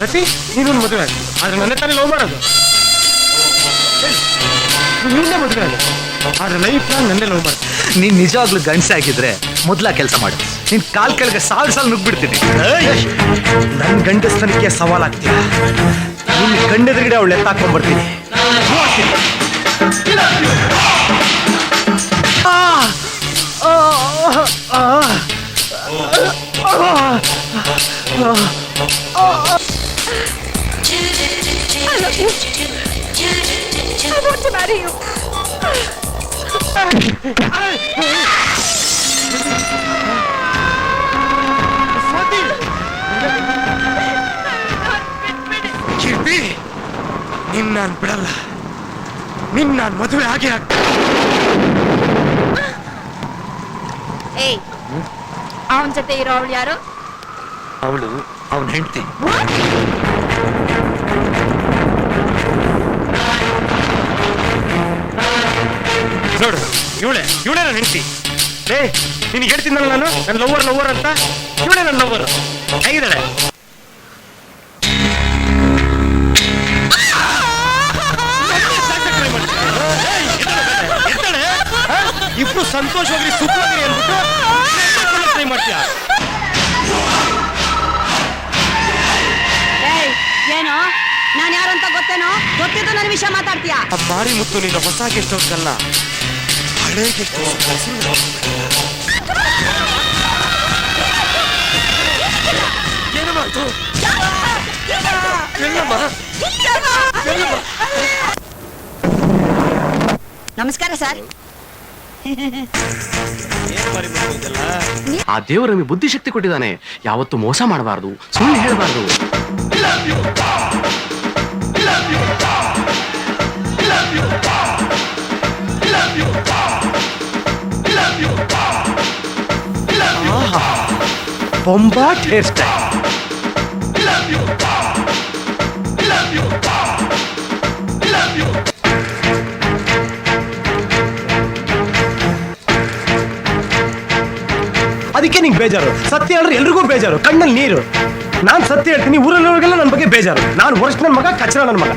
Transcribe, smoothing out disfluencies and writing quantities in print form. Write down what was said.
ಸತಿ ನೀನು ಮದುವೆ ಆಗಿ ಆದ್ರೆ ನನ್ನ ತಾನೇ ಲವ್ ಮಾಡೋದು. ನಿನ್ನೆ ಮದುವೆ ಆಗಿ ಆದ್ರೆ ಲೈಫ್ ಲಾಂಗ್ ನನ್ನೇ ಲವ್ ಮಾಡೋದು. ನೀನ್ ನಿಜವಾಗ್ಲೂ ಗಂಡಸೆ ಆಗಿದ್ರೆ ಮೊದ್ಲ ಕೆಲಸ ಮಾಡು. ನಿನ್ ಕಾಲ್ ಕೆಳಗೆ ಸಾಲು ನುಗ್ಬಿಡ್ತೀನಿ. ನನ್ ಗಂಡಸ್ತನಕ್ಕೆ ಸವಾಲಾಗ್ತೀಯ. ನಿನ್ ಗಂಡದ್ರಿಗಡೆ ಅವಳು ಎತ್ತಾಕೊಂಡ್ಬರ್ತೀನಿ. I want to marry you. ಕೀರ್ತಿ, ನಿನ್ನ ನಾನು ಬಿಡಲ್ಲ. ನಿನ್ನ ನಾನು ಮದುವೆ ಹಾಗೆ ಏಯ್, ಅವನ ಜೊತೆ ಇರೋ ಅವಳು ಯಾರು? ಅವಳು ಅವನ ಹೆಂಡತಿ. ನೋಡು, ಇವಳೇ ನನ್ನ ಹೆಂಡತಿ. ಲೇ, ನಿನಗೆ ಹೇಳ್ತೀನಲ್ಲ ನಾನು, ನನ್ನ ಲವರ್ ಅಂತ. ಇವಳೇ ನನ್ನ ಲವರ್. ಹೇಗಿದ್ದಾಳೆ? ಇಬ್ರು ಸಂತೋಷವಾಗಿ ಸುಖವಾಗಿ ಅಂದ್ಬಿಟ್ಟು ಟ್ರೈ ಮಾಡ್ತೀಯ. ಏನೋ ನಾನು ಯಾರು ಅಂತ ಗೊತ್ತೇನೋ? ಗೊತ್ತಿದ್ದು ನನ್ನ ವಿಷಯ ಮಾತಾಡ್ತೀಯ? ಮಾರಿ ಮುತ್ತು ನೀನು ಹೊಸ ಗೆಸ್ಟ್ ಹೌಸ್ ಅಲ್ಲ, ಹಳೆ ಗೆಸ್ಟ್ ಹೌಸ್. ಏನು ಮಾತು? ನಮಸ್ಕಾರ ಸರ್. ಆ ದೇವರು ನಮಗೆ ಬುದ್ಧಿಶಕ್ತಿ ಕೊಟ್ಟಿದ್ದಾನೆ. ಯಾವತ್ತು ಮೋಸ ಮಾಡಬಾರ್ದು, ಸುಳ್ಳು ಹೇಳಬಾರ್ದು. ಬೊಂಬಾಟ್ ಹೇರ್ ಸ್ಟೈಲ್. ಅದಕ್ಕೆ ನಿಂಗೆ ಬೇಜಾರು. ಸತ್ಯ ಹೇಳಿದ್ರೆ ಎಲ್ರಿಗೂ ಬೇಜಾರು, ಕಣ್ಣಲ್ಲಿ ನೀರು. ನಾನು ಸತ್ಯ ಹೇಳ್ತೀನಿ, ಊರಲ್ಲಿರೋರಿಗೆಲ್ಲ ನನ್ನ ಬಗ್ಗೆ ಬೇಜಾರು. ನಾನು ವರ್ಷ ನನ್ನ ಮಗ, ಕಚ್ಚರ ನನ್ನ ಮಗ.